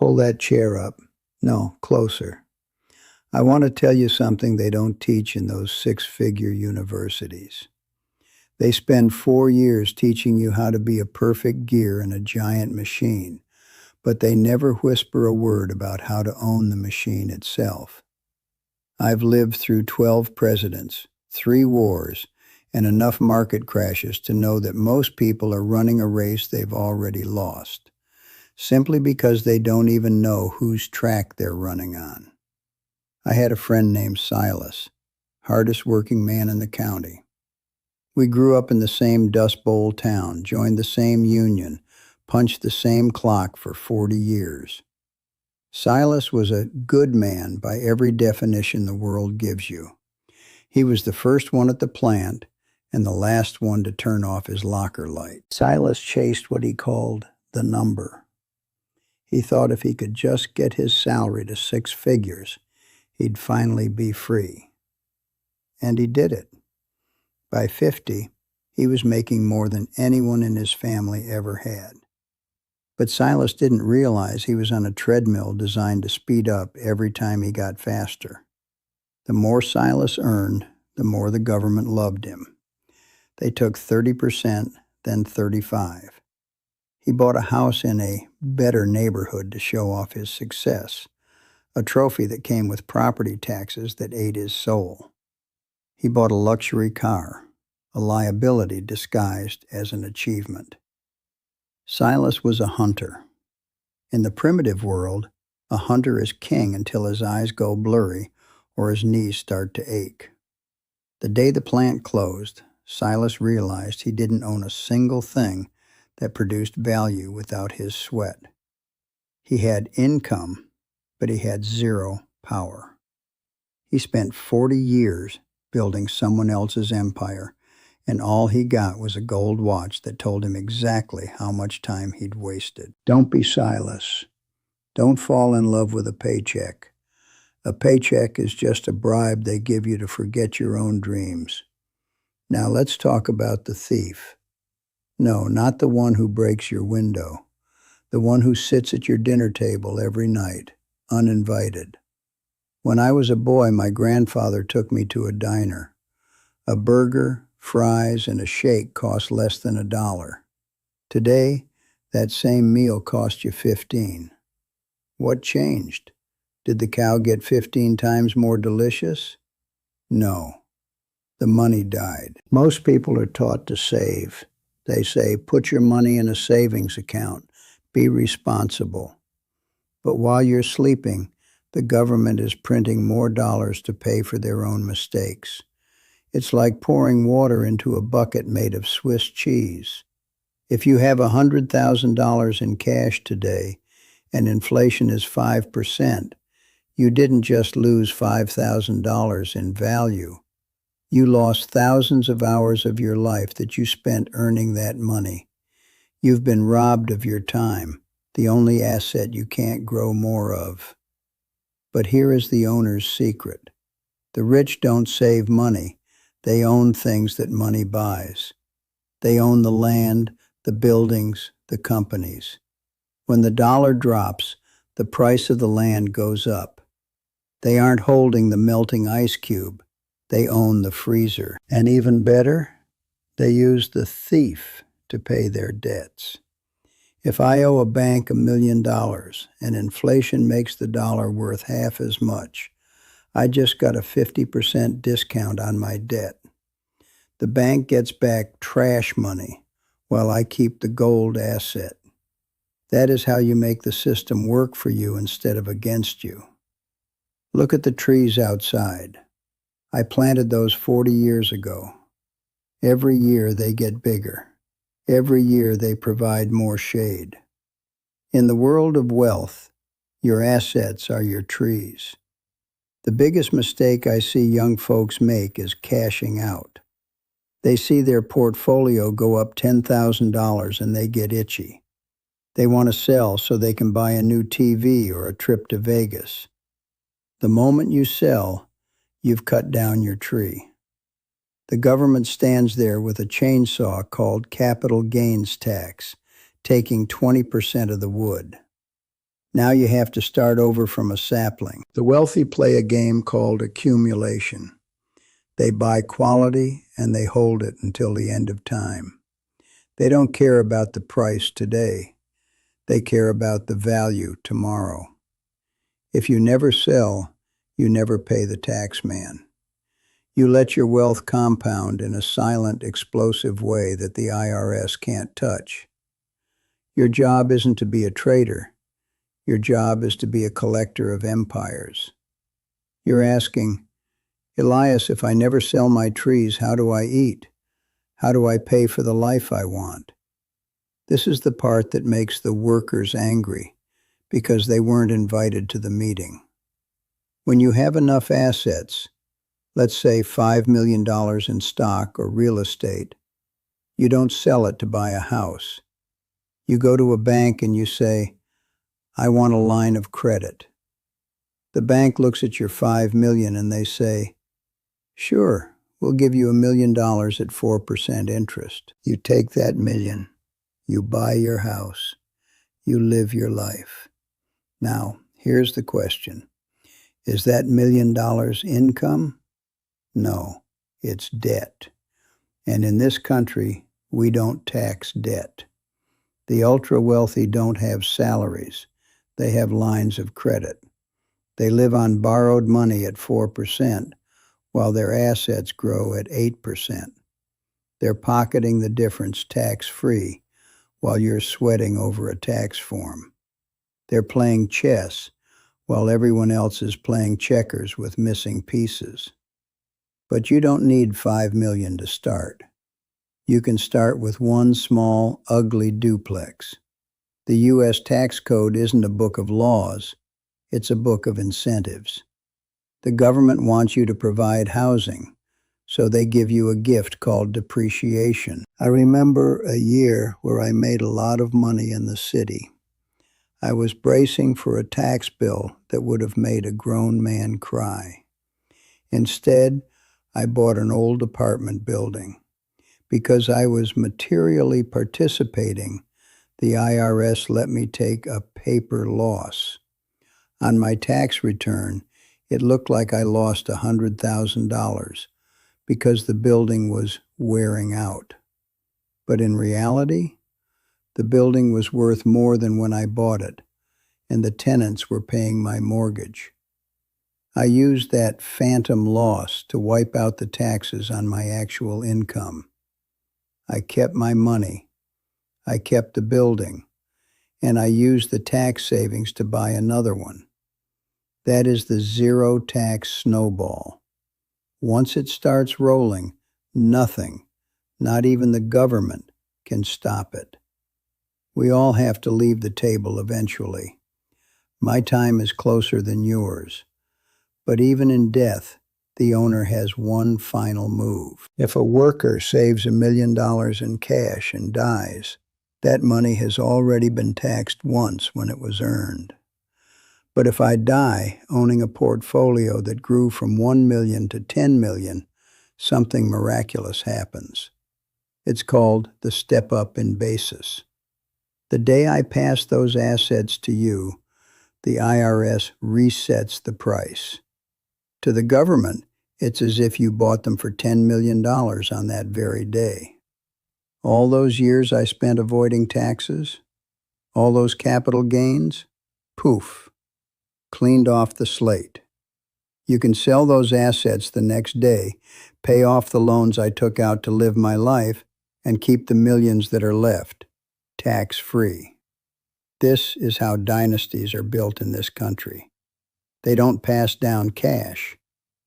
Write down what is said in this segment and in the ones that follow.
Pull that chair up. No, closer. I want to tell you something they don't teach in those six-figure universities. They spend 4 years teaching you how to be a perfect gear in a giant machine, but they never whisper a word about how to own the machine itself. I've lived through 12 presidents, 3 wars, and enough market crashes to know that most people are running a race they've already lost, simply because they don't even know whose track they're running on. I had a friend named Silas, hardest working man in the county. We grew up in the same Dust Bowl town, joined the same union, punched the same clock for 40 years. Silas was a good man by every definition the world gives you. He was the first one at the plant and the last one to turn off his locker light. Silas chased what he called the number. He thought if he could just get his salary to 6 figures, he'd finally be free. And he did it. By 50, he was making more than anyone in his family ever had. But Silas didn't realize he was on a treadmill designed to speed up every time he got faster. The more Silas earned, the more the government loved him. They took 30%, then 35%. He bought a house in a better neighborhood to show off his success, a trophy that came with property taxes that ate his soul. He bought a luxury car, a liability disguised as an achievement. Silas was a hunter. In the primitive world, a hunter is king until his eyes go blurry or his knees start to ache. The day the plant closed, Silas realized he didn't own a single thing that produced value without his sweat. He had income, but he had zero power. He spent 40 years building someone else's empire, and all he got was a gold watch that told him exactly how much time he'd wasted. Don't be Silas. Don't fall in love with a paycheck. A paycheck is just a bribe they give you to forget your own dreams. Now let's talk about the thief. No, not the one who breaks your window. The one who sits at your dinner table every night, uninvited. When I was a boy, my grandfather took me to a diner. A burger, fries, and a shake cost less than $1. Today, that same meal costs you $15. What changed? Did the cow get 15 times more delicious? No. The money died. Most people are taught to save. They say, put your money in a savings account. Be responsible. But while you're sleeping, the government is printing more dollars to pay for their own mistakes. It's like pouring water into a bucket made of Swiss cheese. If you have $100,000 in cash today and inflation is 5%, you didn't just lose $5,000 in value. You lost thousands of hours of your life that you spent earning that money. You've been robbed of your time, the only asset you can't grow more of. But here is the owner's secret. The rich don't save money. They own things that money buys. They own the land, the buildings, the companies. When the dollar drops, the price of the land goes up. They aren't holding the melting ice cube. They own the freezer. And even better, they use the thief to pay their debts. If I owe a bank $1 million and inflation makes the dollar worth half as much, I just got a 50% discount on my debt. The bank gets back trash money while I keep the gold asset. That is how you make the system work for you instead of against you. Look at the trees outside. I planted those 40 years ago. Every year they get bigger. Every year they provide more shade. In the world of wealth, your assets are your trees. The biggest mistake I see young folks make is cashing out. They see their portfolio go up $10,000 and they get itchy. They want to sell so they can buy a new TV or a trip to Vegas. The moment you sell, you've cut down your tree. The government stands there with a chainsaw called capital gains tax, taking 20% of the wood. Now you have to start over from a sapling. The wealthy play a game called accumulation. They buy quality and they hold it until the end of time. They don't care about the price today. They care about the value tomorrow. If you never sell, you never pay the tax man. You let your wealth compound in a silent, explosive way that the IRS can't touch. Your job isn't to be a trader. Your job is to be a collector of empires. You're asking, Elias, if I never sell my trees, how do I eat? How do I pay for the life I want? This is the part that makes the workers angry, because they weren't invited to the meeting. When you have enough assets, let's say $5 million in stock or real estate, you don't sell it to buy a house. You go to a bank and you say, I want a line of credit. The bank looks at your $5 million and they say, sure, we'll give you $1 million at 4% interest. You take that million, you buy your house, you live your life. Now, here's the question. Is that $1 million income? No, it's debt. And in this country, we don't tax debt. The ultra-wealthy don't have salaries. They have lines of credit. They live on borrowed money at 4%, while their assets grow at 8%. They're pocketing the difference tax-free, while you're sweating over a tax form. They're playing chess, while everyone else is playing checkers with missing pieces. But you don't need $5 million to start. You can start with one small, ugly duplex. The U.S. tax code isn't a book of laws, it's a book of incentives. The government wants you to provide housing, so they give you a gift called depreciation. I remember a year where I made a lot of money in the city. I was bracing for a tax bill that would have made a grown man cry. Instead, I bought an old apartment building. Because I was materially participating, the IRS let me take a paper loss. On my tax return, it looked like I lost $100,000 because the building was wearing out. But in reality, the building was worth more than when I bought it, and the tenants were paying my mortgage. I used that phantom loss to wipe out the taxes on my actual income. I kept my money, I kept the building, and I used the tax savings to buy another one. That is the zero tax snowball. Once it starts rolling, nothing, not even the government, can stop it. We all have to leave the table eventually. My time is closer than yours. But even in death, the owner has one final move. If a worker saves $1 million in cash and dies, that money has already been taxed once when it was earned. But if I die owning a portfolio that grew from 1 million to 10 million, something miraculous happens. It's called the step up in basis. The day I pass those assets to you, the IRS resets the price. To the government, it's as if you bought them for $10 million on that very day. All those years I spent avoiding taxes, all those capital gains, poof, cleaned off the slate. You can sell those assets the next day, pay off the loans I took out to live my life, and keep the millions that are left, tax-free. This is how dynasties are built in this country. They don't pass down cash.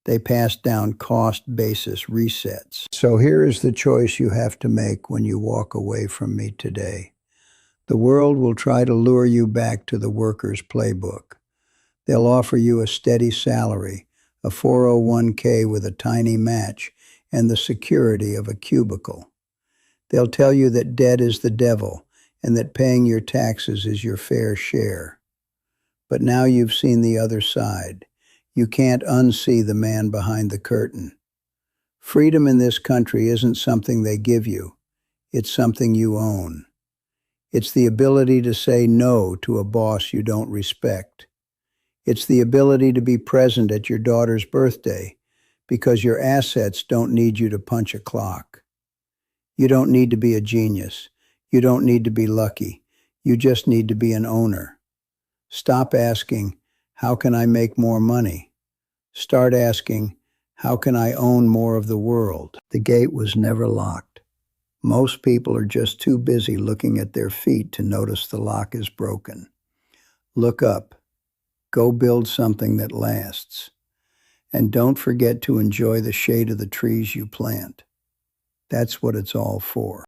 They pass down cost-basis resets. So here is the choice you have to make when you walk away from me today. The world will try to lure you back to the worker's playbook. They'll offer you a steady salary, a 401k with a tiny match, and the security of a cubicle. They'll tell you that debt is the devil and that paying your taxes is your fair share. But now you've seen the other side. You can't unsee the man behind the curtain. Freedom in this country isn't something they give you. It's something you own. It's the ability to say no to a boss you don't respect. It's the ability to be present at your daughter's birthday because your assets don't need you to punch a clock. You don't need to be a genius. You don't need to be lucky. You just need to be an owner. Stop asking, how can I make more money? Start asking, how can I own more of the world? The gate was never locked. Most people are just too busy looking at their feet to notice the lock is broken. Look up. Go build something that lasts. And don't forget to enjoy the shade of the trees you plant. That's what it's all for.